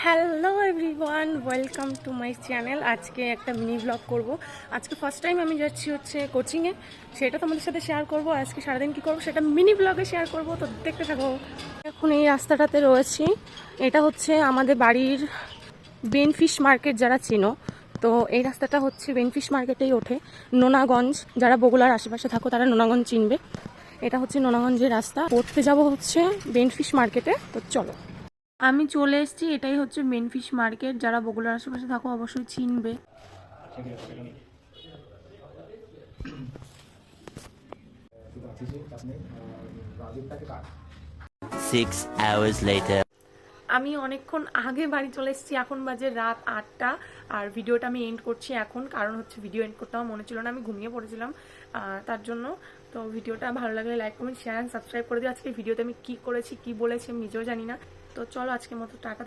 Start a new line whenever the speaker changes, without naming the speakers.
Hello everyone, welcome to my channel. আজকে একটা mini blog করব। আজকে ফার্স্ট টাইম আমি যাচ্ছি হচ্ছে কোচিংয়ে, সেটা তোমাদের সাথে শেয়ার করব। আজকে সারাদিন কী করবো সেটা মিনি ব্লগে শেয়ার করব, তো দেখতে থাকো। এখন এই রাস্তাটাতে রয়েছি, এটা হচ্ছে আমাদের বাড়ির বেনফিশ মার্কেট, যারা চেনো। তো এই রাস্তাটা হচ্ছে বেনফিশ মার্কেটেই ওঠে। নোনাগঞ্জ, যারা বগুড়ার আশেপাশে থাকো তারা নোনাগঞ্জ চিনবে। এটা হচ্ছে নোনাগঞ্জের রাস্তা। পড়তে যাব হচ্ছে বেনফিশ মার্কেটে, তো চলো। আমি চলে এসেছি, এটাই হচ্ছে বেনফিশ মার্কেট। যারা বগুড়ার আশেপাশে থাকো অবশ্যই চিনবে।
6 hours later.
আমি অনেকক্ষণ আগে বাড়ি চলে এসেছি, এখন বাজে রাত 8টা। আর ভিডিওটা আমি এন্ড করছি এখন, কারণ হচ্ছে ভিডিও এন্ড করতে আমার মনে ছিল না, আমি ঘুমিয়ে পড়েছিলাম তার জন্য। তো ভিডিওটা ভালো লাগলে like comment share and subscribe করে দিও। আজকে ভিডিওতে আমি কী করেছি কী বলেছি আমি নিজেও জানি না। তো চলো, আজকের মতো টাটা।